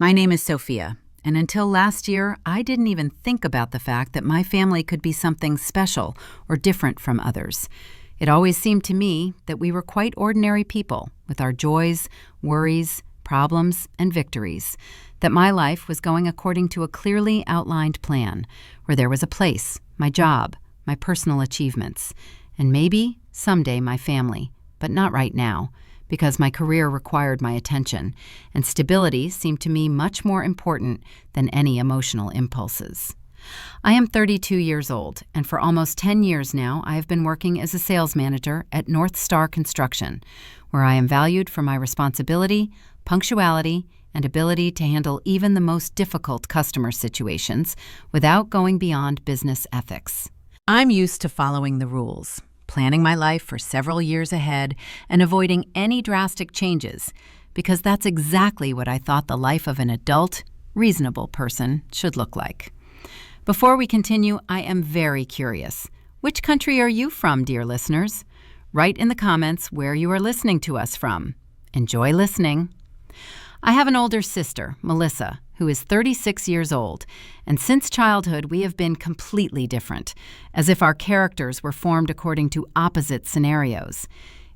My name is Sophia, and until last year, I didn't even think about the fact that my family could be something special or different from others. It always seemed to me that we were quite ordinary people with our joys, worries, problems, and victories, that my life was going according to a clearly outlined plan, where there was a place, my job, my personal achievements, and maybe someday my family, but not right now, because my career required my attention, and stability seemed to me much more important than any emotional impulses. I am 32 years old, and for almost 10 years now, I have been working as a sales manager at North Star Construction, where I am valued for my responsibility, punctuality, and ability to handle even the most difficult customer situations without going beyond business ethics. I'm used to following the rules, planning my life for several years ahead, and avoiding any drastic changes, because that's exactly what I thought the life of an adult, reasonable person should look like. Before we continue, I am very curious. Which country are you from, dear listeners? Write in the comments where you are listening to us from. Enjoy listening. I have an older sister, Melissa, who is 36 years old, and since childhood we have been completely different, as if our characters were formed according to opposite scenarios.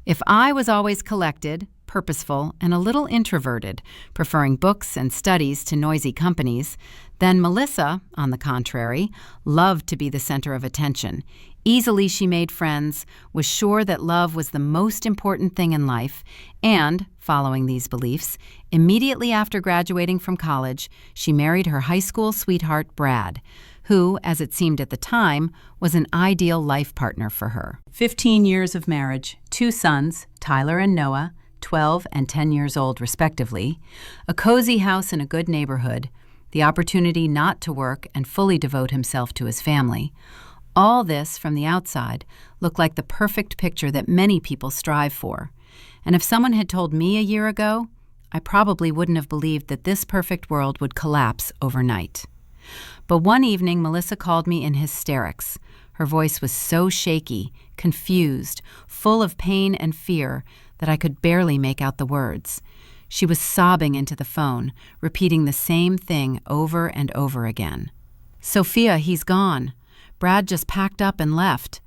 If I was always collected, purposeful, and a little introverted, preferring books and studies to noisy companies, then Melissa, on the contrary, loved to be the center of attention. Easily she made friends, was sure that love was the most important thing in life, and, following these beliefs, immediately after graduating from college, she married her high school sweetheart, Brad, who, as it seemed at the time, was an ideal life partner for her. 15 years of marriage, 2 sons, Tyler and Noah, 12 and 10 years old respectively, a cozy house in a good neighborhood, the opportunity not to work and fully devote himself to his family. All this, from the outside, looked like the perfect picture that many people strive for. And if someone had told me a year ago, I probably wouldn't have believed that this perfect world would collapse overnight. But one evening, Melissa called me in hysterics. Her voice was so shaky, confused, full of pain and fear that I could barely make out the words. She was sobbing into the phone, repeating the same thing over and over again. "Sophia, he's gone. Brad just packed up and left."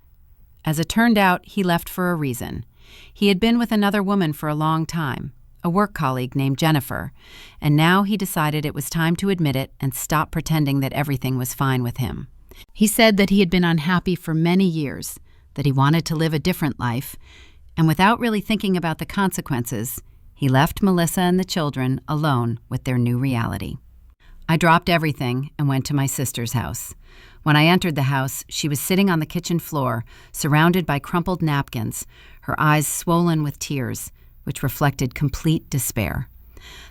As it turned out, he left for a reason. He had been with another woman for a long time, a work colleague named Jennifer, and now he decided it was time to admit it and stop pretending that everything was fine with him. He said that he had been unhappy for many years, that he wanted to live a different life, and without really thinking about the consequences, he left Melissa and the children alone with their new reality. I dropped everything and went to my sister's house. When I entered the house, she was sitting on the kitchen floor, surrounded by crumpled napkins, her eyes swollen with tears, which reflected complete despair.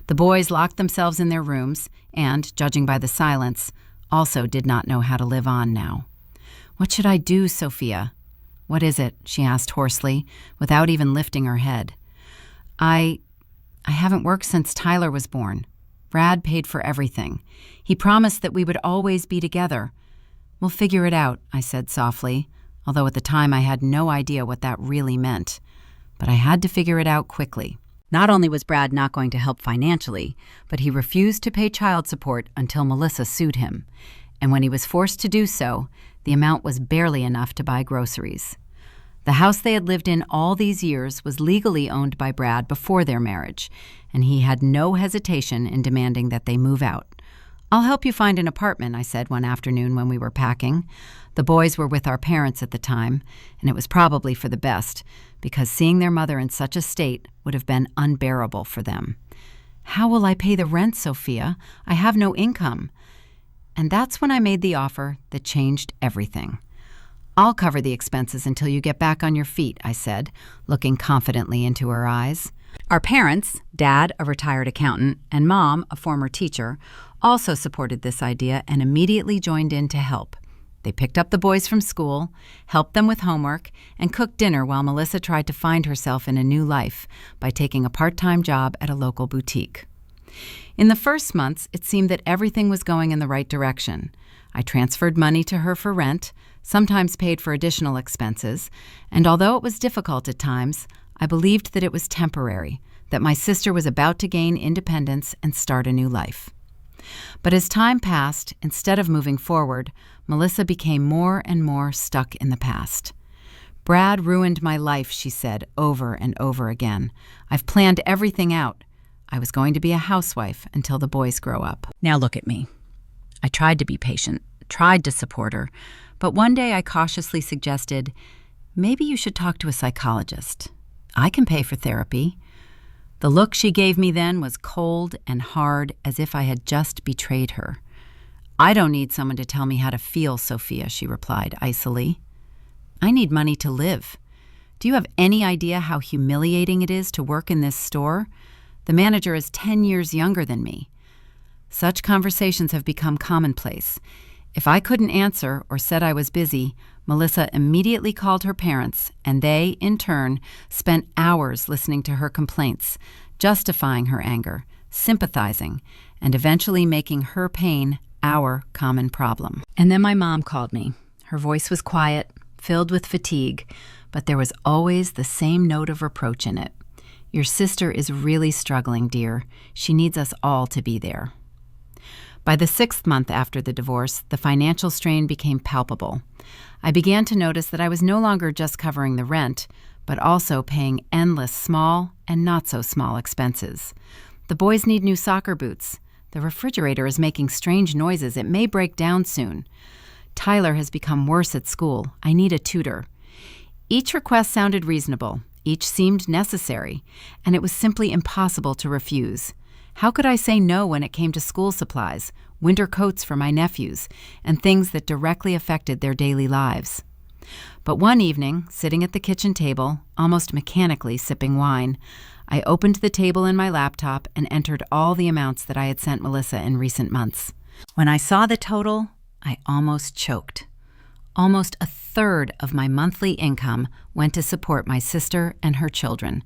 The boys locked themselves in their rooms and, judging by the silence, also did not know how to live on now. "What should I do, Sophia?" "What is it?" she asked hoarsely, without even lifting her head. I haven't worked since Tyler was born. Brad paid for everything. He promised that we would always be together. "We'll figure it out," I said softly, although at the time I had no idea what that really meant. But I had to figure it out quickly. Not only was Brad not going to help financially, but he refused to pay child support until Melissa sued him. And when he was forced to do so, the amount was barely enough to buy groceries. The house they had lived in all these years was legally owned by Brad before their marriage, and he had no hesitation in demanding that they move out. "I'll help you find an apartment," I said one afternoon when we were packing. The boys were with our parents at the time, and it was probably for the best, because seeing their mother in such a state would have been unbearable for them. "How will I pay the rent, Sophia? I have no income." And that's when I made the offer that changed everything. "I'll cover the expenses until you get back on your feet," I said, looking confidently into her eyes. Our parents, Dad, a retired accountant, and Mom, a former teacher, also supported this idea and immediately joined in to help. They picked up the boys from school, helped them with homework, and cooked dinner while Melissa tried to find herself in a new life by taking a part-time job at a local boutique. In the first months, it seemed that everything was going in the right direction. I transferred money to her for rent, sometimes paid for additional expenses, and although it was difficult at times, I believed that it was temporary, that my sister was about to gain independence and start a new life. But as time passed, instead of moving forward, Melissa became more and more stuck in the past. "Brad ruined my life," she said over and over again. "I've planned everything out. I was going to be a housewife until the boys grow up." Now look at me. I tried to be patient, tried to support her, but one day I cautiously suggested, "Maybe you should talk to a psychologist. I can pay for therapy." The look she gave me then was cold and hard, as if I had just betrayed her. "I don't need someone to tell me how to feel, Sophia," she replied icily. "I need money to live. Do you have any idea how humiliating it is to work in this store? The manager is 10 years younger than me." Such conversations have become commonplace. If I couldn't answer or said I was busy, Melissa immediately called her parents, and they, in turn, spent hours listening to her complaints, justifying her anger, sympathizing, and eventually making her pain our common problem. And then my mom called me. Her voice was quiet, filled with fatigue, but there was always the same note of reproach in it. "Your sister is really struggling, dear. She needs us all to be there." By the 6th month after the divorce, the financial strain became palpable. I began to notice that I was no longer just covering the rent, but also paying endless small and not-so-small expenses. The boys need new soccer boots. The refrigerator is making strange noises. It may break down soon. Tyler has become worse at school. I need a tutor. Each request sounded reasonable. Each seemed necessary, and it was simply impossible to refuse. How could I say no when it came to school supplies, winter coats for my nephews, and things that directly affected their daily lives? But one evening, sitting at the kitchen table, almost mechanically sipping wine, I opened the table in my laptop and entered all the amounts that I had sent Melissa in recent months. When I saw the total, I almost choked. Almost a third of my monthly income went to support my sister and her children,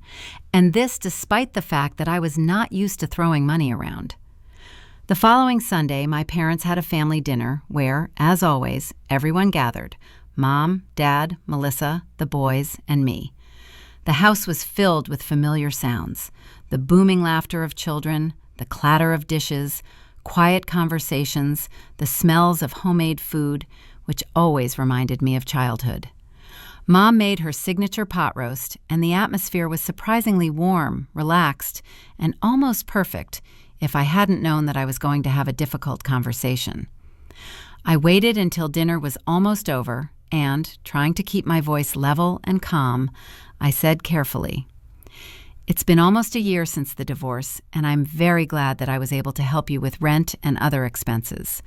and this despite the fact that I was not used to throwing money around. The following Sunday, my parents had a family dinner where, as always, everyone gathered: Mom, Dad, Melissa, the boys, and me. The house was filled with familiar sounds: the booming laughter of children, the clatter of dishes, quiet conversations, the smells of homemade food, which always reminded me of childhood. Mom made her signature pot roast, and the atmosphere was surprisingly warm, relaxed, and almost perfect if I hadn't known that I was going to have a difficult conversation. I waited until dinner was almost over, and, trying to keep my voice level and calm, I said carefully, "It's been almost a year since the divorce, and I'm very glad that I was able to help you with rent and other expenses.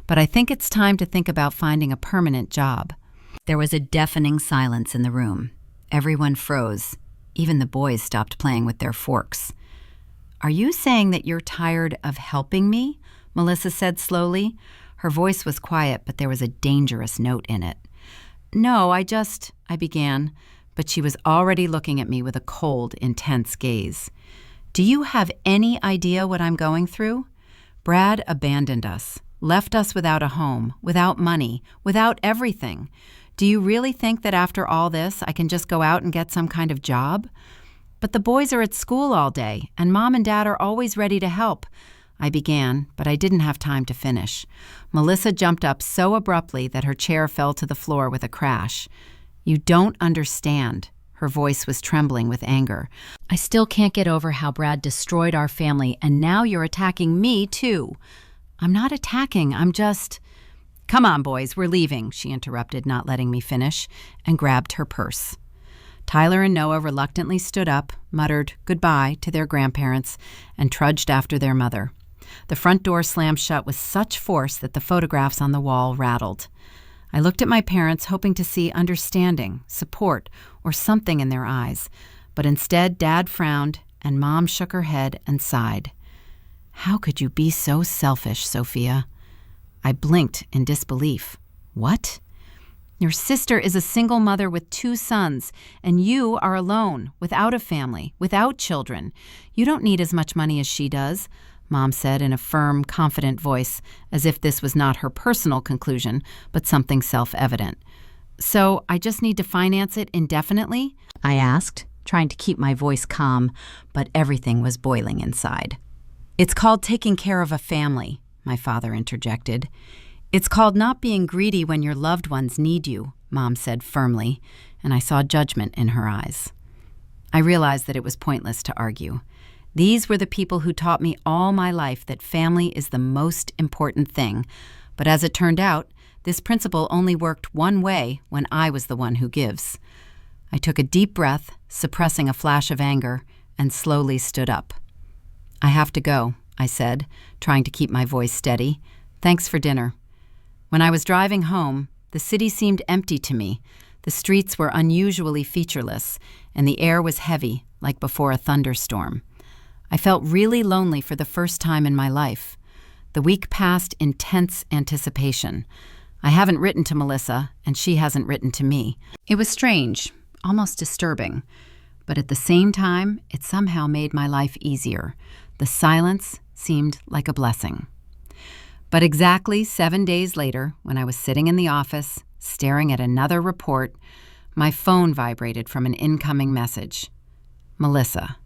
But I think it's time to think about finding a permanent job." There was a deafening silence in the room. Everyone froze. Even the boys stopped playing with their forks. "Are you saying that you're tired of helping me?" Melissa said slowly. Her voice was quiet, but there was a dangerous note in it. "No, I began, but she was already looking at me with a cold, intense gaze. "Do you have any idea what I'm going through? Brad abandoned us, left us without a home, without money, without everything. Do you really think that after all this, I can just go out and get some kind of job? But the boys are at school all day, and Mom and Dad are always ready to help." I began, but I didn't have time to finish. Melissa jumped up so abruptly that her chair fell to the floor with a crash. "You don't understand." Her voice was trembling with anger. "I still can't get over how Brad destroyed our family, and now you're attacking me, too." "I'm not attacking, I'm just—" "Come on, boys, we're leaving," she interrupted, not letting me finish, and grabbed her purse. Tyler and Noah reluctantly stood up, muttered goodbye to their grandparents, and trudged after their mother. The front door slammed shut with such force that the photographs on the wall rattled. I looked at my parents, hoping to see understanding, support, or something in their eyes, but instead Dad frowned, and Mom shook her head and sighed. "How could you be so selfish, Sophia?" I blinked in disbelief. "What?" "Your sister is a single mother with 2 sons, and you are alone, without a family, without children. You don't need as much money as she does," Mom said in a firm, confident voice, as if this was not her personal conclusion, but something self-evident. "So I just need to finance it indefinitely?" I asked, trying to keep my voice calm, but everything was boiling inside. "It's called taking care of a family," my father interjected. It's called not being greedy when your loved ones need you, Mom said firmly, and I saw judgment in her eyes. I realized that it was pointless to argue. These were the people who taught me all my life that family is the most important thing, but as it turned out, this principle only worked one way when I was the one who gives. I took a deep breath, suppressing a flash of anger, and slowly stood up. I have to go, I said, trying to keep my voice steady. Thanks for dinner. When I was driving home, the city seemed empty to me. The streets were unusually featureless, and the air was heavy, like before a thunderstorm. I felt really lonely for the first time in my life. The week passed in tense anticipation. I haven't written to Melissa, and she hasn't written to me. It was strange, almost disturbing, but at the same time, it somehow made my life easier. The silence seemed like a blessing. But exactly 7 days later, when I was sitting in the office, staring at another report, my phone vibrated from an incoming message. Melissa,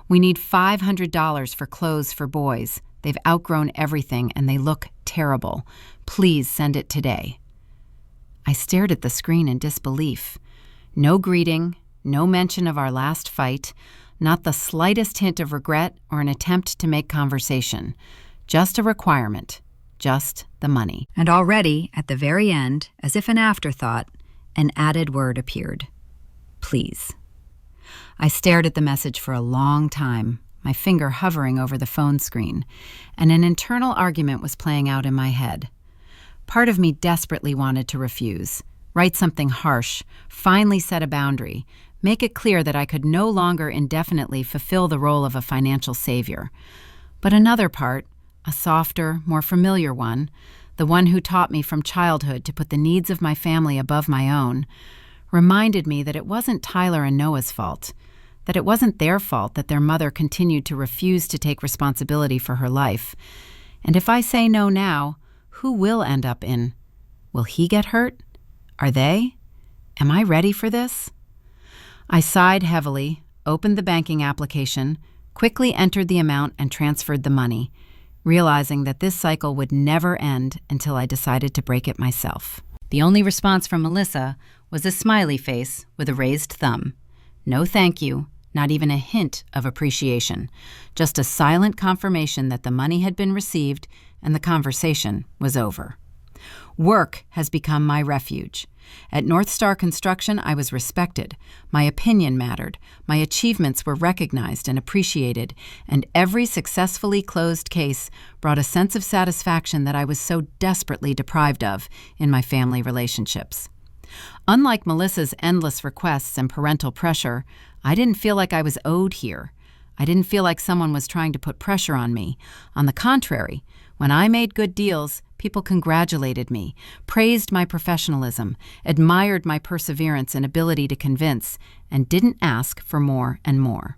we need $500 for clothes for boys. They've outgrown everything and they look terrible. Please send it today. I stared at the screen in disbelief. No greeting, no mention of our last fight, not the slightest hint of regret or an attempt to make conversation. Just a requirement, just the money. And already, at the very end, as if an afterthought, an added word appeared. Please. I stared at the message for a long time, my finger hovering over the phone screen, and an internal argument was playing out in my head. Part of me desperately wanted to refuse, write something harsh, finally set a boundary, make it clear that I could no longer indefinitely fulfill the role of a financial savior. But another part, a softer, more familiar one, the one who taught me from childhood to put the needs of my family above my own, reminded me that it wasn't Tyler and Noah's fault, that it wasn't their fault that their mother continued to refuse to take responsibility for her life. And if I say no now, who will end up in? Will he get hurt? Are they? Am I ready for this? I sighed heavily, opened the banking application, quickly entered the amount and transferred the money, realizing that this cycle would never end until I decided to break it myself. The only response from Melissa was a smiley face with a raised thumb. No thank you, not even a hint of appreciation, just a silent confirmation that the money had been received and the conversation was over. Work has become my refuge. At North Star Construction, I was respected. My opinion mattered. My achievements were recognized and appreciated, and every successfully closed case brought a sense of satisfaction that I was so desperately deprived of in my family relationships. Unlike Melissa's endless requests and parental pressure, I didn't feel like I was owed here. I didn't feel like someone was trying to put pressure on me. On the contrary, when I made good deals, people congratulated me, praised my professionalism, admired my perseverance and ability to convince, and didn't ask for more and more.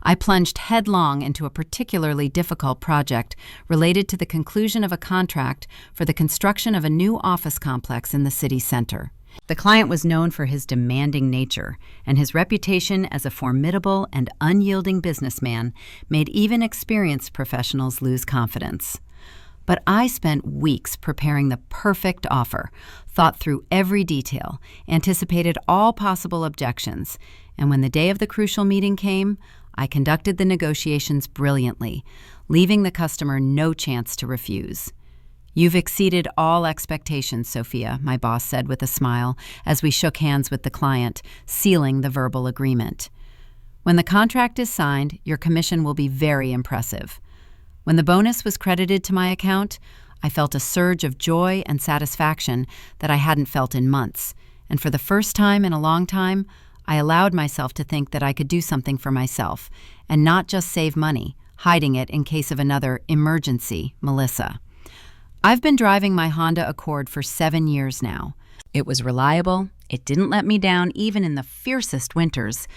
I plunged headlong into a particularly difficult project related to the conclusion of a contract for the construction of a new office complex in the city center. The client was known for his demanding nature, and his reputation as a formidable and unyielding businessman made even experienced professionals lose confidence. But I spent weeks preparing the perfect offer, thought through every detail, anticipated all possible objections, and when the day of the crucial meeting came, I conducted the negotiations brilliantly, leaving the customer no chance to refuse. You've exceeded all expectations, Sophia, my boss said with a smile as we shook hands with the client, sealing the verbal agreement. When the contract is signed, your commission will be very impressive. When the bonus was credited to my account, I felt a surge of joy and satisfaction that I hadn't felt in months, and for the first time in a long time, I allowed myself to think that I could do something for myself, and not just save money, hiding it in case of another emergency, Melissa. I've been driving my Honda Accord for 7 years now. It was reliable, it didn't let me down even in the fiercest winters,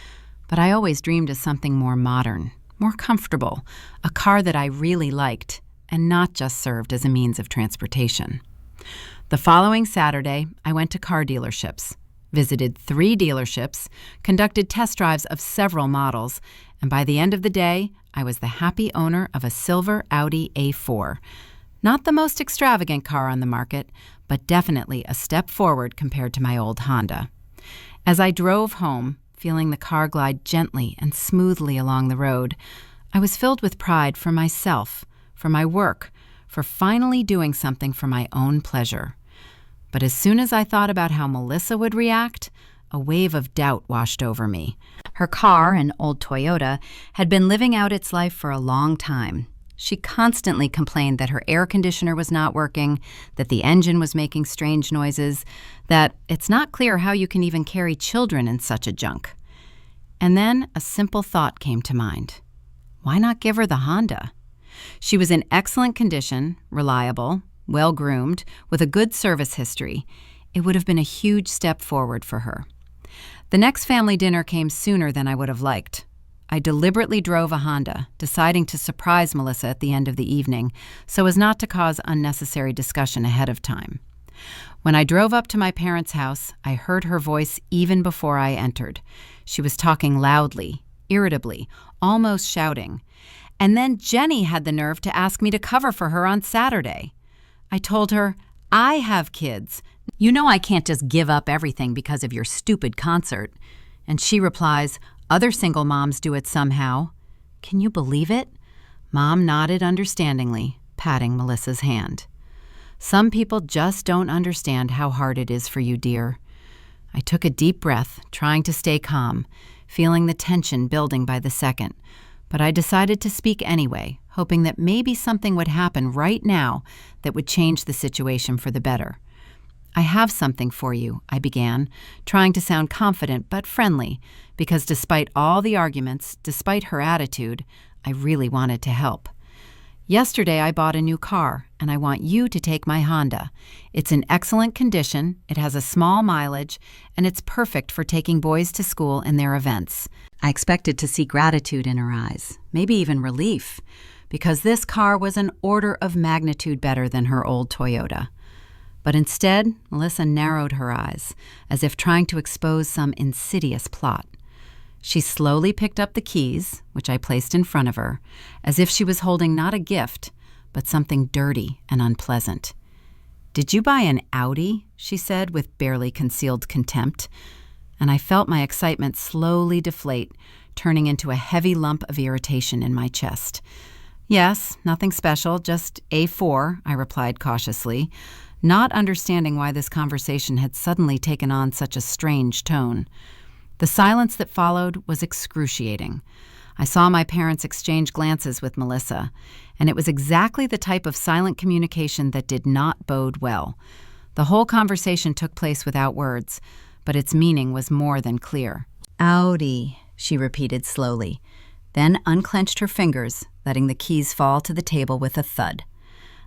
but I always dreamed of something more modern, more comfortable, a car that I really liked, and not just served as a means of transportation. The following Saturday, I went to car dealerships, visited 3 dealerships, conducted test drives of several models, and by the end of the day, I was the happy owner of a silver Audi A4. Not the most extravagant car on the market, but definitely a step forward compared to my old Honda. As I drove home, feeling the car glide gently and smoothly along the road, I was filled with pride for myself, for my work, for finally doing something for my own pleasure. But as soon as I thought about how Melissa would react, a wave of doubt washed over me. Her car, an old Toyota, had been living out its life for a long time. She constantly complained that her air conditioner was not working, that the engine was making strange noises, that it's not clear how you can even carry children in such a junk. And then a simple thought came to mind. Why not give her the Honda? She was in excellent condition, reliable, well-groomed, with a good service history. It would have been a huge step forward for her. The next family dinner came sooner than I would have liked. I deliberately drove a Honda, deciding to surprise Melissa at the end of the evening so as not to cause unnecessary discussion ahead of time. When I drove up to my parents' house, I heard her voice even before I entered. She was talking loudly, irritably, almost shouting. And then Jenny had the nerve to ask me to cover for her on Saturday. I told her, I have kids. You know I can't just give up everything because of your stupid concert. And she replies, other single moms do it somehow. Can you believe it? Mom nodded understandingly, patting Melissa's hand. Some people just don't understand how hard it is for you, dear. I took a deep breath, trying to stay calm, feeling the tension building by the second. But I decided to speak anyway, hoping that maybe something would happen right now that would change the situation for the better. I have something for you, I began, trying to sound confident but friendly, because despite all the arguments, despite her attitude, I really wanted to help. Yesterday I bought a new car, and I want you to take my Honda. It's in excellent condition, it has a small mileage, and it's perfect for taking boys to school and their events. I expected to see gratitude in her eyes, maybe even relief, because this car was an order of magnitude better than her old Toyota. But instead, Melissa narrowed her eyes, as if trying to expose some insidious plot. She slowly picked up the keys, which I placed in front of her, as if she was holding not a gift, but something dirty and unpleasant. "Did you buy an Audi?" she said with barely concealed contempt. And I felt my excitement slowly deflate, turning into a heavy lump of irritation in my chest. "Yes, nothing special, just A4, I replied cautiously, not understanding why this conversation had suddenly taken on such a strange tone. The silence that followed was excruciating. I saw my parents exchange glances with Melissa, and it was exactly the type of silent communication that did not bode well. The whole conversation took place without words, but its meaning was more than clear. "Audi," she repeated slowly, then unclenched her fingers, letting the keys fall to the table with a thud.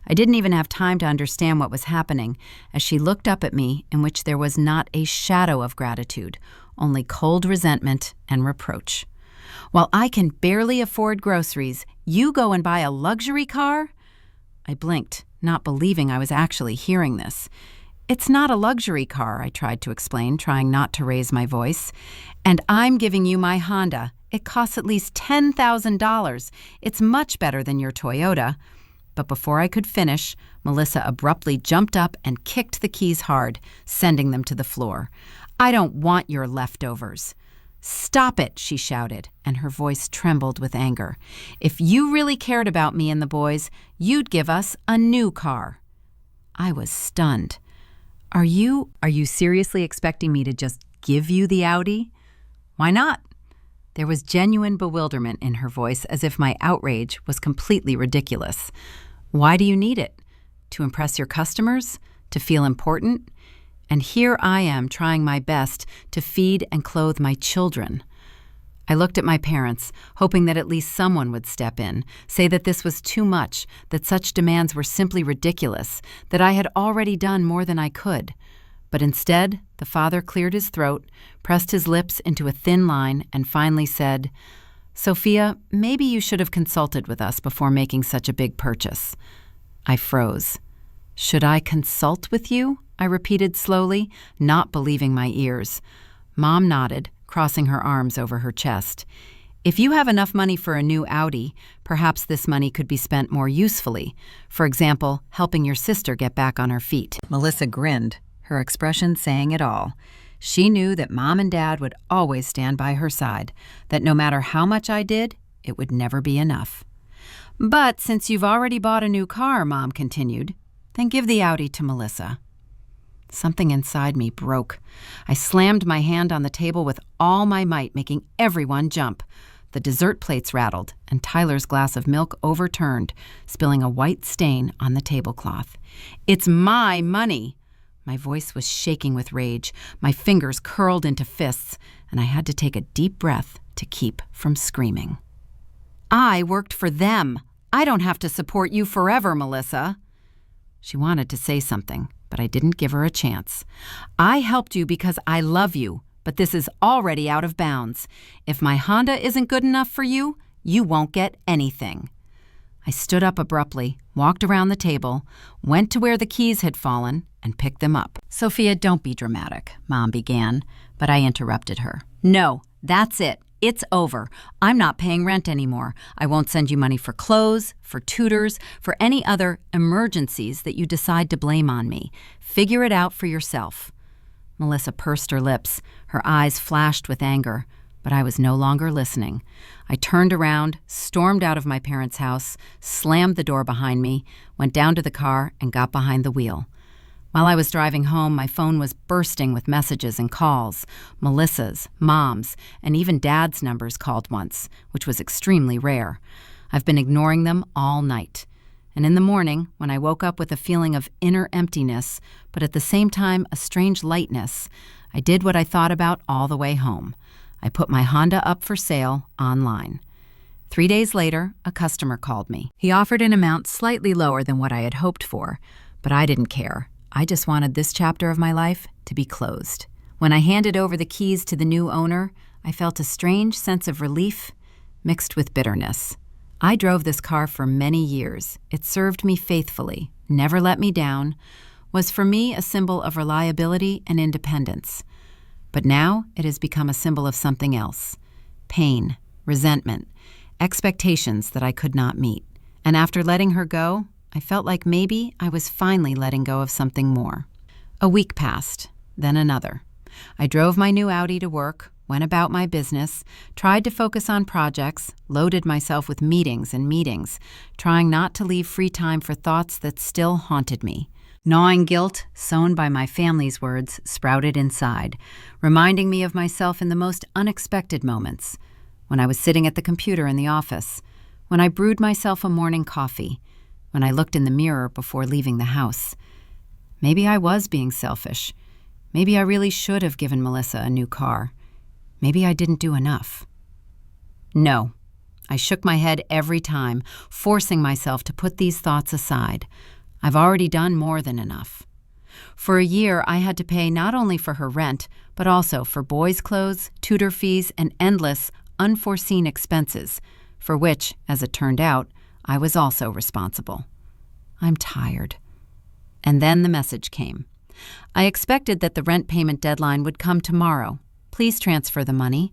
I didn't even have time to understand what was happening as she looked up at me in which there was not a shadow of gratitude, only cold resentment and reproach. "While I can barely afford groceries, you go and buy a luxury car?" I blinked, not believing I was actually hearing this. "It's not a luxury car," I tried to explain, trying not to raise my voice. "And I'm giving you my Honda. It costs at least $10,000. It's much better than your Toyota." But before I could finish, Melissa abruptly jumped up and kicked the keys hard, sending them to the floor. "I don't want your leftovers." "Stop it," she shouted, and her voice trembled with anger. "If you really cared about me and the boys, you'd give us a new car." I was stunned. Are you seriously expecting me to just give you the Audi?" "Why not?" There was genuine bewilderment in her voice, as if my outrage was completely ridiculous. "Why do you need it? To impress your customers? To feel important? And here I am trying my best to feed and clothe my children." I looked at my parents, hoping that at least someone would step in, say that this was too much, that such demands were simply ridiculous, that I had already done more than I could. But instead, the father cleared his throat, pressed his lips into a thin line, and finally said, "Sophia, maybe you should have consulted with us before making such a big purchase." I froze. "Should I consult with you?" I repeated slowly, not believing my ears. Mom nodded, crossing her arms over her chest. If you have enough money for a new Audi, perhaps this money could be spent more usefully. For example, helping your sister get back on her feet." Melissa grinned, her expression saying it all. She knew that Mom and Dad would always stand by her side, that no matter how much I did, it would never be enough. "But since you've already bought a new car," Mom continued, "then give the Audi to Melissa." Something inside me broke. I slammed my hand on the table with all my might, making everyone jump. The dessert plates rattled, and Tyler's glass of milk overturned, spilling a white stain on the tablecloth. "It's my money!" My voice was shaking with rage. My fingers curled into fists, and I had to take a deep breath to keep from screaming. "I worked for them. I don't have to support you forever, Melissa." She wanted to say something, but I didn't give her a chance. "I helped you because I love you, but this is already out of bounds. If my Honda isn't good enough for you, you won't get anything." I stood up abruptly, walked around the table, went to where the keys had fallen, and picked them up. "Sophia, don't be dramatic," Mom began, but I interrupted her. "No, that's it. It's over. I'm not paying rent anymore. I won't send you money for clothes, for tutors, for any other emergencies that you decide to blame on me. Figure it out for yourself." Melissa pursed her lips. Her eyes flashed with anger, but I was no longer listening. I turned around, stormed out of my parents' house, slammed the door behind me, went down to the car, and got behind the wheel. While I was driving home, my phone was bursting with messages and calls. Melissa's, Mom's, and even Dad's numbers called once, which was extremely rare. I've been ignoring them all night. And in the morning, when I woke up with a feeling of inner emptiness, but at the same time a strange lightness, I did what I thought about all the way home. I put my Honda up for sale online. 3 days later, a customer called me. He offered an amount slightly lower than what I had hoped for, but I didn't care. I just wanted this chapter of my life to be closed. When I handed over the keys to the new owner, I felt a strange sense of relief mixed with bitterness. I drove this car for many years. It served me faithfully, never let me down, was for me a symbol of reliability and independence. But now it has become a symbol of something else: pain, resentment, expectations that I could not meet. And after letting her go, I felt like maybe I was finally letting go of something more. A week passed, then another. I drove my new Audi to work, went about my business, tried to focus on projects, loaded myself with meetings and meetings, trying not to leave free time for thoughts that still haunted me. Gnawing guilt, sown by my family's words, sprouted inside, reminding me of myself in the most unexpected moments. When I was sitting at the computer in the office, when I brewed myself a morning coffee, when I looked in the mirror before leaving the house. Maybe I was being selfish. Maybe I really should have given Melissa a new car. Maybe I didn't do enough. No. I shook my head every time, forcing myself to put these thoughts aside. I've already done more than enough. For a year, I had to pay not only for her rent, but also for boys' clothes, tutor fees, and endless, unforeseen expenses, for which, as it turned out, I was also responsible. I'm tired. And then the message came. I expected that the rent payment deadline would come tomorrow. Please transfer the money.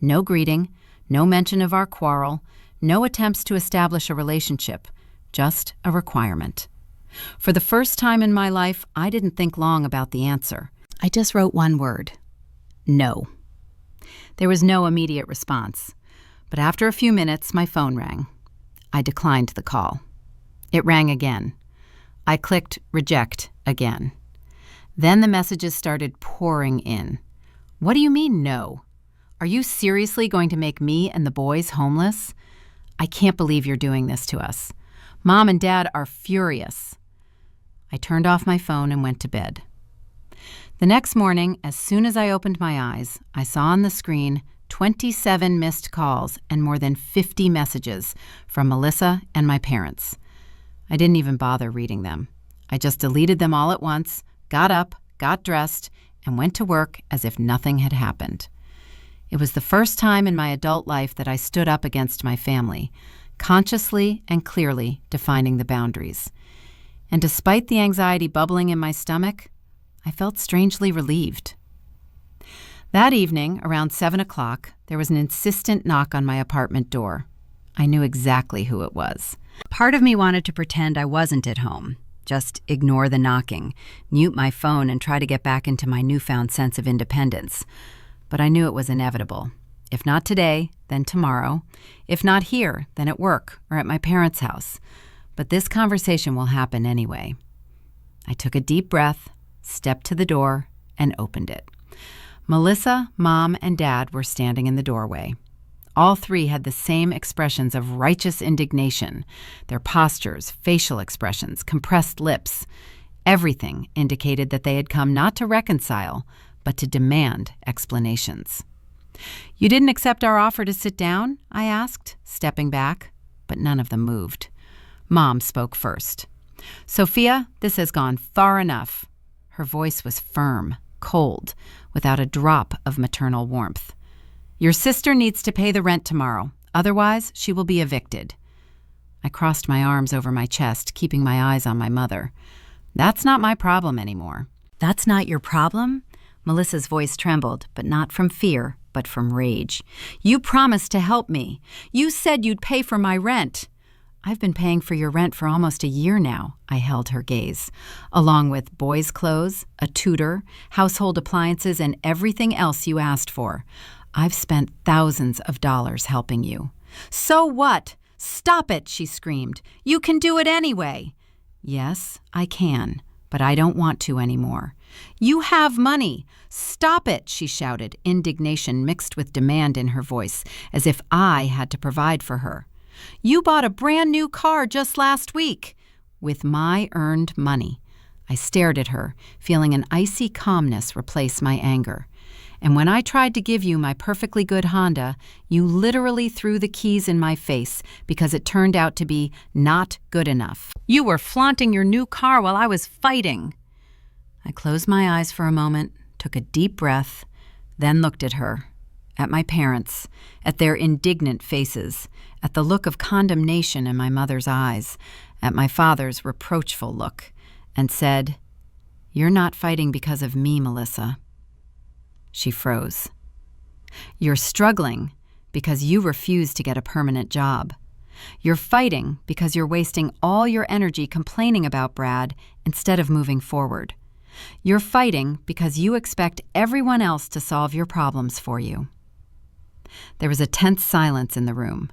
No greeting, no mention of our quarrel, no attempts to establish a relationship, just a requirement. For the first time in my life, I didn't think long about the answer. I just wrote one word: no. There was no immediate response, but after a few minutes, my phone rang. I declined the call. It rang again. I clicked reject again. Then the messages started pouring in. What do you mean, no? Are you seriously going to make me and the boys homeless? I can't believe you're doing this to us. Mom and Dad are furious. I turned off my phone and went to bed. The next morning, as soon as I opened my eyes, I saw on the screen 27 missed calls and more than 50 messages from Melissa and my parents. I didn't even bother reading them. I just deleted them all at once, got up, got dressed, and went to work as if nothing had happened. It was the first time in my adult life that I stood up against my family, consciously and clearly defining the boundaries. And despite the anxiety bubbling in my stomach, I felt strangely relieved. That evening, around 7 o'clock, there was an insistent knock on my apartment door. I knew exactly who it was. Part of me wanted to pretend I wasn't at home, just ignore the knocking, mute my phone, and try to get back into my newfound sense of independence. But I knew it was inevitable. If not today, then tomorrow. If not here, then at work or at my parents' house. But this conversation will happen anyway. I took a deep breath, stepped to the door, and opened it. Melissa, Mom, and Dad were standing in the doorway. All three had the same expressions of righteous indignation, their postures, facial expressions, compressed lips. Everything indicated that they had come not to reconcile, but to demand explanations. "You didn't accept our offer to sit down?" I asked, stepping back, but none of them moved. Mom spoke first. "Sophia, this has gone far enough." Her voice was firm, cold, without a drop of maternal warmth. "Your sister needs to pay the rent tomorrow. Otherwise, she will be evicted." I crossed my arms over my chest, keeping my eyes on my mother. "That's not my problem anymore." "That's not your problem?" Melissa's voice trembled, but not from fear, but from rage. "You promised to help me. You said you'd pay for my rent." "I've been paying for your rent for almost a year now," I held her gaze, "along with boys' clothes, a tutor, household appliances, and everything else you asked for. I've spent thousands of dollars helping you." "So what? Stop it," she screamed. "You can do it anyway." "Yes, I can, but I don't want to anymore." "You have money. Stop it," she shouted, indignation mixed with demand in her voice, as if I had to provide for her. "You bought a brand new car just last week." "With my earned money." I stared at her, feeling an icy calmness replace my anger. "And when I tried to give you my perfectly good Honda, you literally threw the keys in my face because it turned out to be not good enough. You were flaunting your new car while I was fighting." I closed my eyes for a moment, took a deep breath, then looked at her, at my parents, at their indignant faces, at the look of condemnation in my mother's eyes, at my father's reproachful look, and said, "You're not fighting because of me, Melissa." She froze. "You're struggling because you refuse to get a permanent job. You're fighting because you're wasting all your energy complaining about Brad instead of moving forward. You're fighting because you expect everyone else to solve your problems for you." There was a tense silence in the room.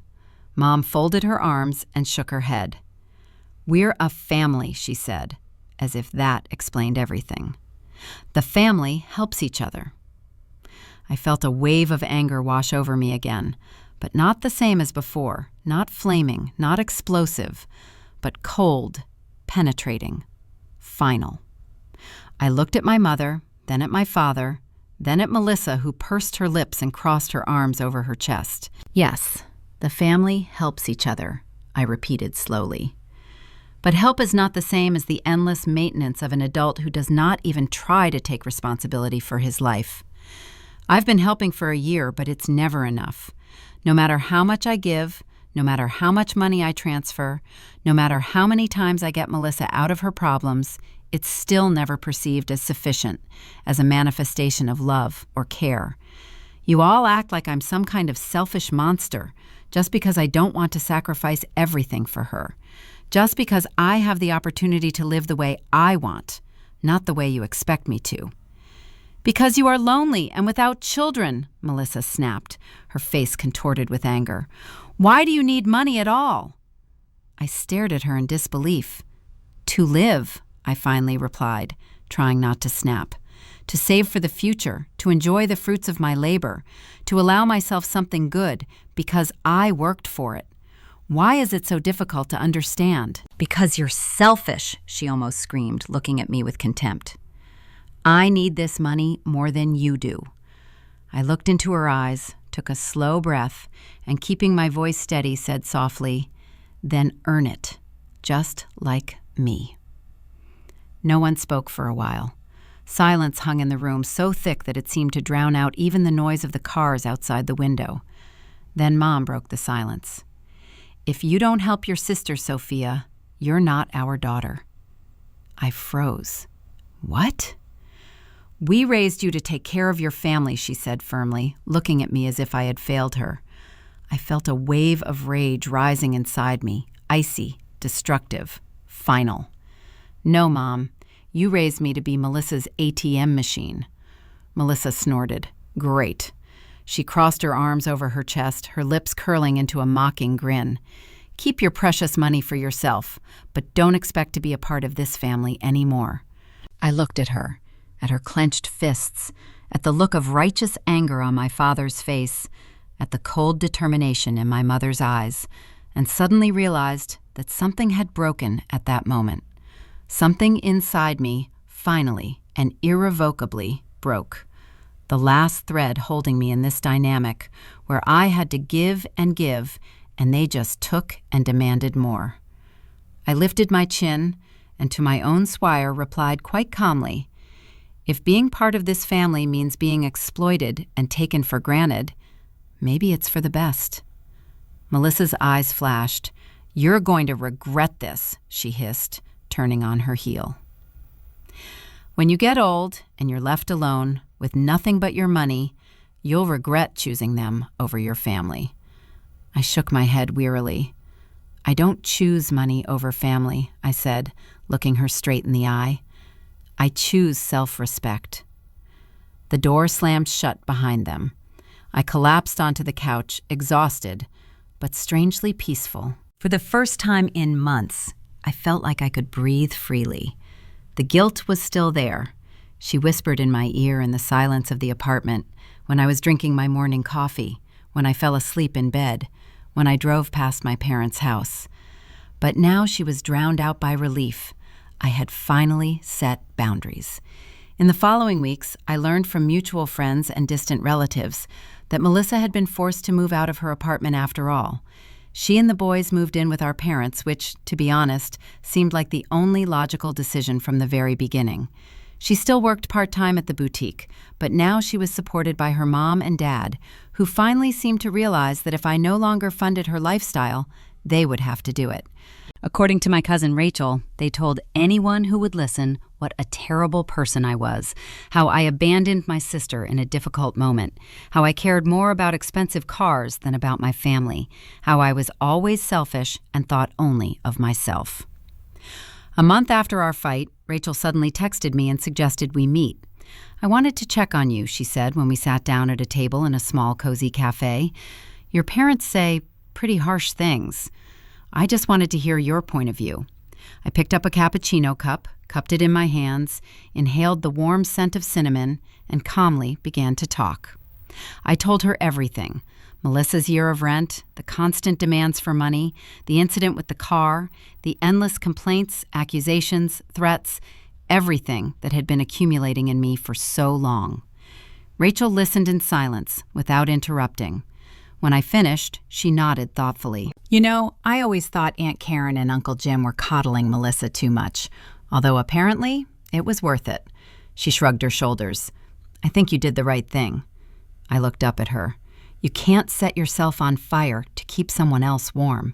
Mom folded her arms and shook her head. "We're a family," she said, as if that explained everything. "The family helps each other." I felt a wave of anger wash over me again, but not the same as before, not flaming, not explosive, but cold, penetrating, final. I looked at my mother, then at my father, then at Melissa, who pursed her lips and crossed her arms over her chest. "Yes, the family helps each other," I repeated slowly. "But help is not the same as the endless maintenance of an adult who does not even try to take responsibility for his life. I've been helping for a year, but it's never enough. No matter how much I give, no matter how much money I transfer, no matter how many times I get Melissa out of her problems, it's still never perceived as sufficient, as a manifestation of love or care. You all act like I'm some kind of selfish monster, just because I don't want to sacrifice everything for her, just because I have the opportunity to live the way I want, not the way you expect me to." "Because you are lonely and without children," Melissa snapped, her face contorted with anger. "Why do you need money at all?" I stared at her in disbelief. "To live," I finally replied, trying not to snap. "To save for the future, to enjoy the fruits of my labor, to allow myself something good, because I worked for it. Why is it so difficult to understand?" "Because you're selfish," she almost screamed, looking at me with contempt. "I need this money more than you do." I looked into her eyes, took a slow breath, and keeping my voice steady, said softly, "Then earn it, just like me." No one spoke for a while. Silence hung in the room so thick that it seemed to drown out even the noise of the cars outside the window. Then Mom broke the silence. "If you don't help your sister, Sophia, you're not our daughter." I froze. "What?" "We raised you to take care of your family," she said firmly, looking at me as if I had failed her. I felt a wave of rage rising inside me, icy, destructive, final. "No, Mom. You raised me to be Melissa's ATM machine." Melissa snorted. "Great." She crossed her arms over her chest, her lips curling into a mocking grin. "Keep your precious money for yourself, but don't expect to be a part of this family anymore." I looked at her clenched fists, at the look of righteous anger on my father's face, at the cold determination in my mother's eyes, and suddenly realized that something had broken at that moment. Something inside me finally and irrevocably broke. The last thread holding me in this dynamic, where I had to give, and they just took and demanded more. I lifted my chin, and to my own swire replied quite calmly, "If being part of this family means being exploited and taken for granted, maybe it's for the best." Melissa's eyes flashed. "You're going to regret this," she hissed, turning on her heel. When you get old and you're left alone with nothing but your money, you'll regret choosing them over your family. I shook my head wearily. "I don't choose money over family," I said, looking her straight in the eye. "I choose self-respect." The door slammed shut behind them. I collapsed onto the couch, exhausted, but strangely peaceful. For the first time in months, I felt like I could breathe freely. The guilt was still there. She whispered in my ear in the silence of the apartment, when I was drinking my morning coffee, when I fell asleep in bed, when I drove past my parents' house. But now she was drowned out by relief. I had finally set boundaries. In the following weeks, I learned from mutual friends and distant relatives that Melissa had been forced to move out of her apartment after all. She and the boys moved in with our parents, which, to be honest, seemed like the only logical decision from the very beginning. She still worked part-time at the boutique, but now she was supported by her mom and dad, who finally seemed to realize that if I no longer funded her lifestyle, they would have to do it. According to my cousin Rachel, they told anyone who would listen what a terrible person I was, how I abandoned my sister in a difficult moment, how I cared more about expensive cars than about my family, how I was always selfish and thought only of myself. A month after our fight, Rachel suddenly texted me and suggested we meet. "I wanted to check on you," she said when we sat down at a table in a small, cozy cafe. "Your parents say pretty harsh things. I just wanted to hear your point of view." I picked up a cappuccino cup, cupped it in my hands, inhaled the warm scent of cinnamon, and calmly began to talk. I told her everything: Melissa's year of rent, the constant demands for money, the incident with the car, the endless complaints, accusations, threats, everything that had been accumulating in me for so long. Rachel listened in silence, without interrupting. When I finished, she nodded thoughtfully. "You know, I always thought Aunt Karen and Uncle Jim were coddling Melissa too much, although apparently it was worth it." She shrugged her shoulders. "I think you did the right thing." I looked up at her. "You can't set yourself on fire to keep someone else warm."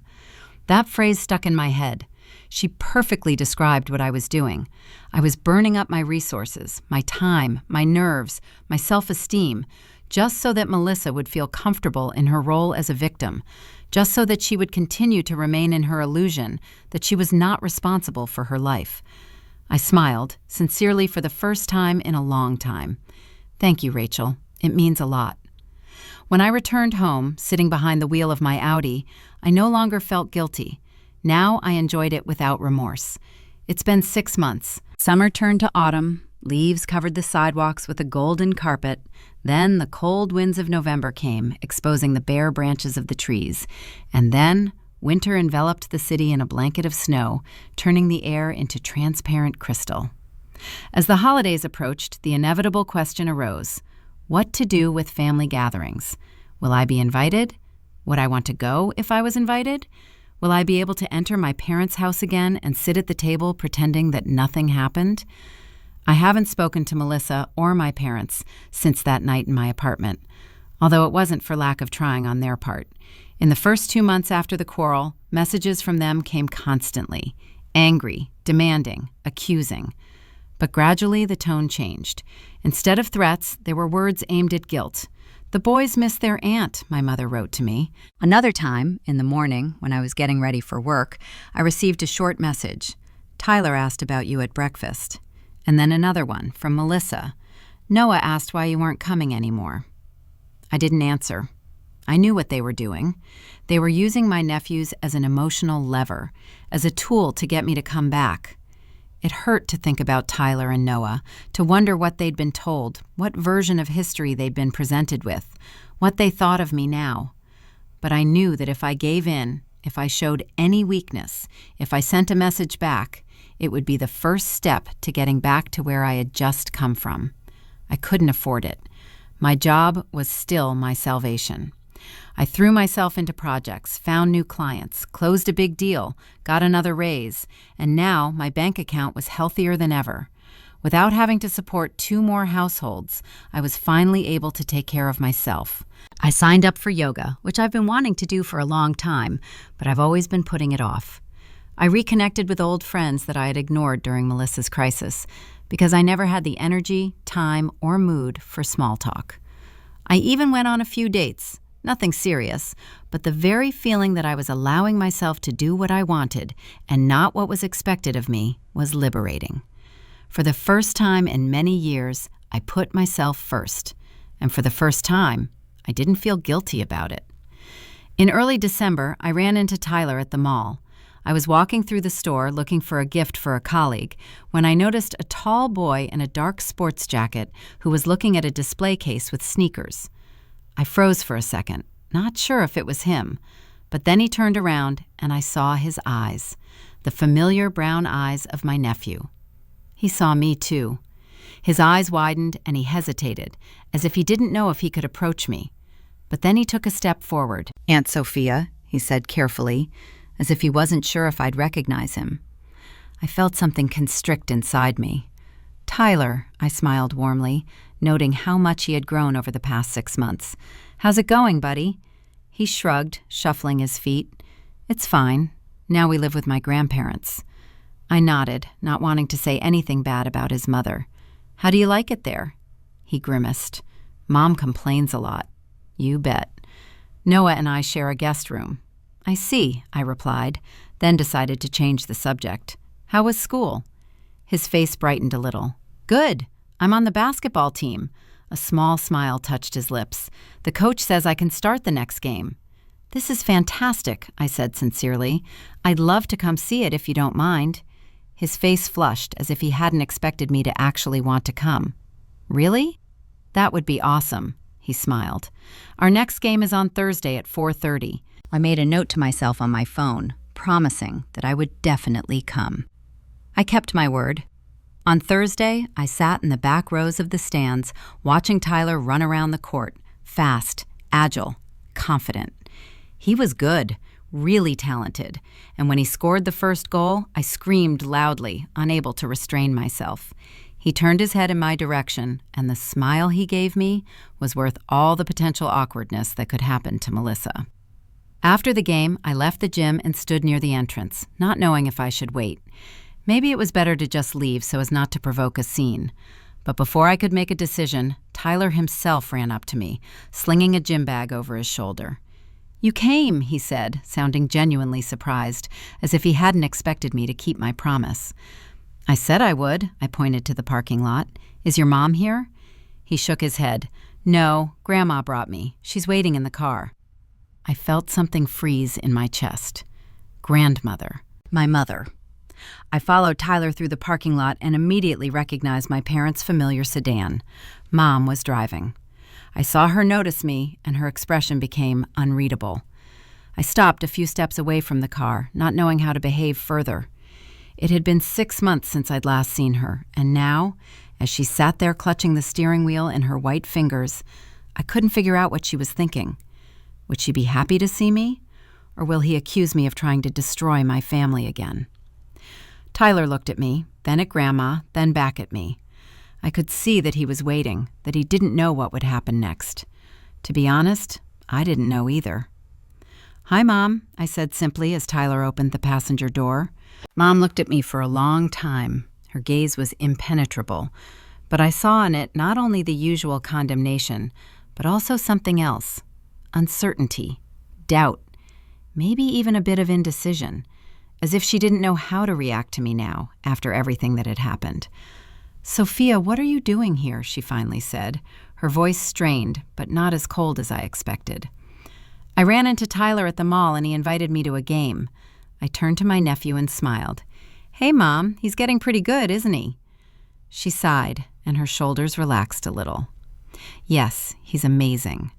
That phrase stuck in my head. She perfectly described what I was doing. I was burning up my resources, my time, my nerves, my self-esteem, just so that Melissa would feel comfortable in her role as a victim, just so that she would continue to remain in her illusion that she was not responsible for her life. I smiled, sincerely for the first time in a long time. "Thank you, Rachel. It means a lot." When I returned home, sitting behind the wheel of my Audi, I no longer felt guilty. Now I enjoyed it without remorse. It's been 6 months. Summer turned to autumn, leaves covered the sidewalks with a golden carpet. Then the cold winds of November came, exposing the bare branches of the trees. And then winter enveloped the city in a blanket of snow, turning the air into transparent crystal. As the holidays approached, the inevitable question arose: what to do with family gatherings? Will I be invited? Would I want to go if I was invited? Will I be able to enter my parents' house again and sit at the table pretending that nothing happened? I haven't spoken to Melissa or my parents since that night in my apartment, although it wasn't for lack of trying on their part. In the first 2 months after the quarrel, messages from them came constantly: angry, demanding, accusing. But gradually the tone changed. Instead of threats, there were words aimed at guilt. "The boys miss their aunt," my mother wrote to me. Another time, in the morning, when I was getting ready for work, I received a short message. "Tyler asked about you at breakfast." And then another one from Melissa. "Noah asked why you weren't coming anymore." I didn't answer. I knew what they were doing. They were using my nephews as an emotional lever, as a tool to get me to come back. It hurt to think about Tyler and Noah, to wonder what they'd been told, what version of history they'd been presented with, what they thought of me now. But I knew that if I gave in, if I showed any weakness, if I sent a message back, it would be the first step to getting back to where I had just come from. I couldn't afford it. My job was still my salvation. I threw myself into projects, found new clients, closed a big deal, got another raise, and now my bank account was healthier than ever. Without having to support 2 more households, I was finally able to take care of myself. I signed up for yoga, which I've been wanting to do for a long time, but I've always been putting it off. I reconnected with old friends that I had ignored during Melissa's crisis, because I never had the energy, time, or mood for small talk. I even went on a few dates. Nothing serious, but the very feeling that I was allowing myself to do what I wanted and not what was expected of me was liberating. For the first time in many years, I put myself first, and for the first time, I didn't feel guilty about it. In early December, I ran into Tyler at the mall. I was walking through the store looking for a gift for a colleague when I noticed a tall boy in a dark sports jacket who was looking at a display case with sneakers. I froze for a second, not sure if it was him, but then he turned around and I saw his eyes, the familiar brown eyes of my nephew. He saw me too. His eyes widened and he hesitated, as if he didn't know if he could approach me. But then he took a step forward. "Aunt Sophia," he said carefully, as if he wasn't sure if I'd recognize him. I felt something constrict inside me. "Tyler," I smiled warmly, noting how much he had grown over the past 6 months. "How's it going, buddy?" He shrugged, shuffling his feet. "It's fine. Now we live with my grandparents." I nodded, not wanting to say anything bad about his mother. "How do you like it there?" He grimaced. "Mom complains a lot." "You bet." "Noah and I share a guest room." "I see," I replied, then decided to change the subject. "How was school?" His face brightened a little. "Good. I'm on the basketball team." A small smile touched his lips. "The coach says I can start the next game." "This is fantastic," I said sincerely. "I'd love to come see it if you don't mind." His face flushed as if he hadn't expected me to actually want to come. "Really?" "That would be awesome," he smiled. "Our next game is on Thursday at 4:30. I made a note to myself on my phone, promising that I would definitely come. I kept my word. On Thursday, I sat in the back rows of the stands, watching Tyler run around the court, fast, agile, confident. He was good, really talented, and when he scored the first goal, I screamed loudly, unable to restrain myself. He turned his head in my direction, and the smile he gave me was worth all the potential awkwardness that could happen to Melissa. After the game, I left the gym and stood near the entrance, not knowing if I should wait. Maybe it was better to just leave so as not to provoke a scene. But before I could make a decision, Tyler himself ran up to me, slinging a gym bag over his shoulder. "You came," he said, sounding genuinely surprised, as if he hadn't expected me to keep my promise. "I said I would," I pointed to the parking lot. "Is your mom here?" He shook his head. "No, Grandma brought me. She's waiting in the car." I felt something freeze in my chest. Grandmother. My mother. I followed Tyler through the parking lot and immediately recognized my parents' familiar sedan. Mom was driving. I saw her notice me, and her expression became unreadable. I stopped a few steps away from the car, not knowing how to behave further. It had been 6 months since I'd last seen her, and now, as she sat there clutching the steering wheel in her white fingers, I couldn't figure out what she was thinking. Would she be happy to see me? Or will he accuse me of trying to destroy my family again? Tyler looked at me, then at Grandma, then back at me. I could see that he was waiting, that he didn't know what would happen next. To be honest, I didn't know either. "Hi, Mom," I said simply as Tyler opened the passenger door. Mom looked at me for a long time. Her gaze was impenetrable, but I saw in it not only the usual condemnation, but also something else: uncertainty, doubt, maybe even a bit of indecision, as if she didn't know how to react to me now after everything that had happened. "Sophia, what are you doing here?" she finally said, her voice strained, but not as cold as I expected. "I ran into Tyler at the mall and he invited me to a game." I turned to my nephew and smiled. "Hey, Mom, he's getting pretty good, isn't he?" She sighed, and her shoulders relaxed a little. "Yes, he's amazing."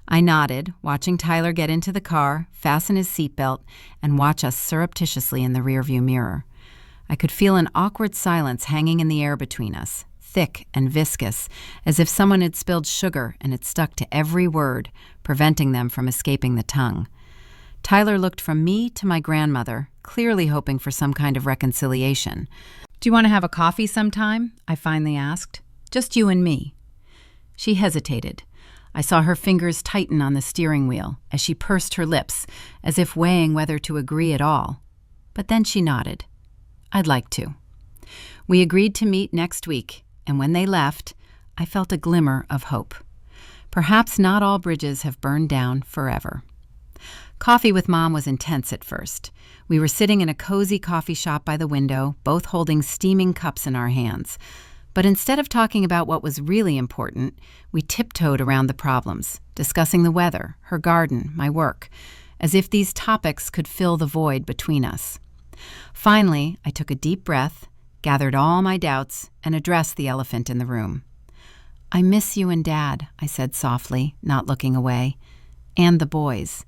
I nodded, watching Tyler get into the car, fasten his seatbelt, and watch us surreptitiously in the rearview mirror. I could feel an awkward silence hanging in the air between us, thick and viscous, as if someone had spilled sugar and it stuck to every word, preventing them from escaping the tongue. Tyler looked from me to my grandmother, clearly hoping for some kind of reconciliation. "Do you want to have a coffee sometime?" I finally asked. "Just you and me." She hesitated. I saw her fingers tighten on the steering wheel as she pursed her lips, as if weighing whether to agree at all. But then she nodded. "I'd like to." We agreed to meet next week, and when they left, I felt a glimmer of hope. Perhaps not all bridges have burned down forever. Coffee with Mom was intense at first. We were sitting in a cozy coffee shop by the window, both holding steaming cups in our hands. But instead of talking about what was really important, we tiptoed around the problems, discussing the weather, her garden, my work, as if these topics could fill the void between us. Finally, I took a deep breath, gathered all my doubts, and addressed the elephant in the room. "I miss you and Dad," I said softly, not looking away, "and the boys.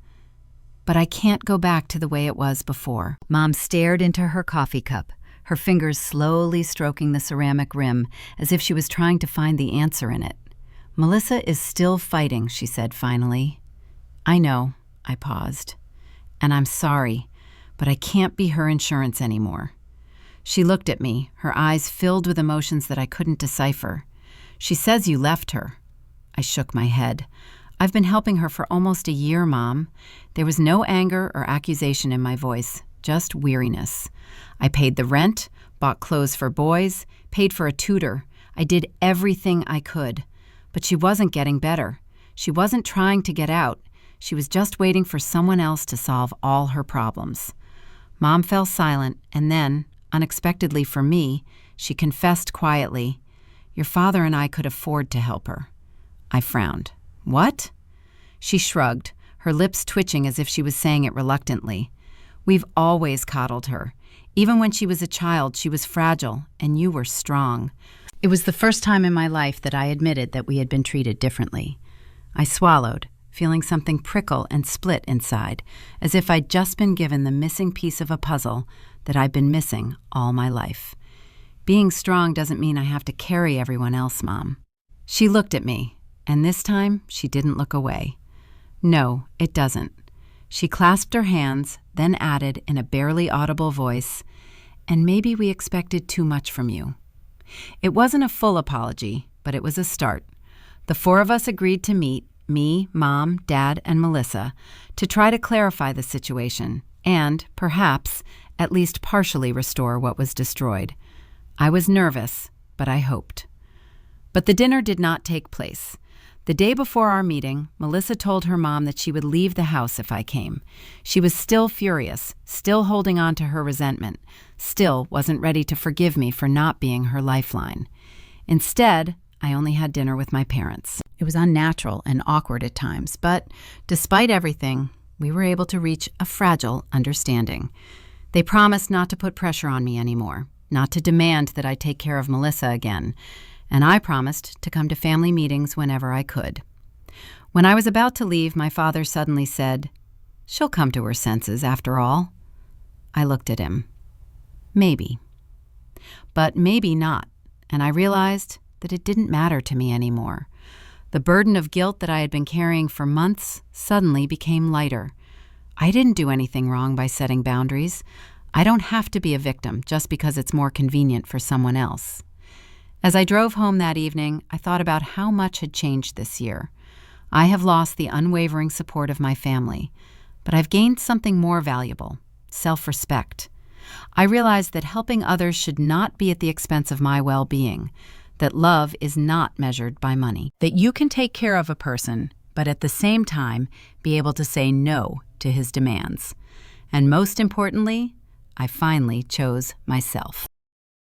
But I can't go back to the way it was before." Mom stared into her coffee cup, her fingers slowly stroking the ceramic rim, as if she was trying to find the answer in it. "Melissa is still fighting," she said finally. "I know," I paused. "And I'm sorry, but I can't be her insurance anymore." She looked at me, her eyes filled with emotions that I couldn't decipher. "She says you left her." I shook my head. "I've been helping her for almost a year, Mom." There was no anger or accusation in my voice, just weariness. I paid the rent, bought clothes for boys, paid for a tutor. I did everything I could. But she wasn't getting better. She wasn't trying to get out. She was just waiting for someone else to solve all her problems. Mom fell silent, and then, unexpectedly for me, she confessed quietly, "Your father and I could afford to help her." I frowned. "What?" She shrugged, her lips twitching as if she was saying it reluctantly. "We've always coddled her. Even when she was a child, she was fragile, and you were strong." It was the first time in my life that I admitted that we had been treated differently. I swallowed, feeling something prickle and split inside, as if I'd just been given the missing piece of a puzzle that I'd been missing all my life. "Being strong doesn't mean I have to carry everyone else, Mom." She looked at me, and this time she didn't look away. "No, it doesn't." She clasped her hands, then added in a barely audible voice, "And maybe we expected too much from you." It wasn't a full apology, but it was a start. The four of us agreed to meet, me, Mom, Dad, and Melissa, to try to clarify the situation and, perhaps, at least partially restore what was destroyed. I was nervous, but I hoped. But the dinner did not take place. The day before our meeting, Melissa told her mom that she would leave the house if I came. She was still furious, still holding on to her resentment, still wasn't ready to forgive me for not being her lifeline. Instead, I only had dinner with my parents. It was unnatural and awkward at times, but despite everything, we were able to reach a fragile understanding. They promised not to put pressure on me anymore, not to demand that I take care of Melissa again, and I promised to come to family meetings whenever I could. When I was about to leave, my father suddenly said, "She'll come to her senses after all." I looked at him. Maybe. But maybe not, and I realized that it didn't matter to me anymore. The burden of guilt that I had been carrying for months suddenly became lighter. I didn't do anything wrong by setting boundaries. I don't have to be a victim just because it's more convenient for someone else. As I drove home that evening, I thought about how much had changed this year. I have lost the unwavering support of my family, but I've gained something more valuable: self-respect. I realized that helping others should not be at the expense of my well-being, that love is not measured by money, that you can take care of a person, but at the same time be able to say no to his demands. And most importantly, I finally chose myself.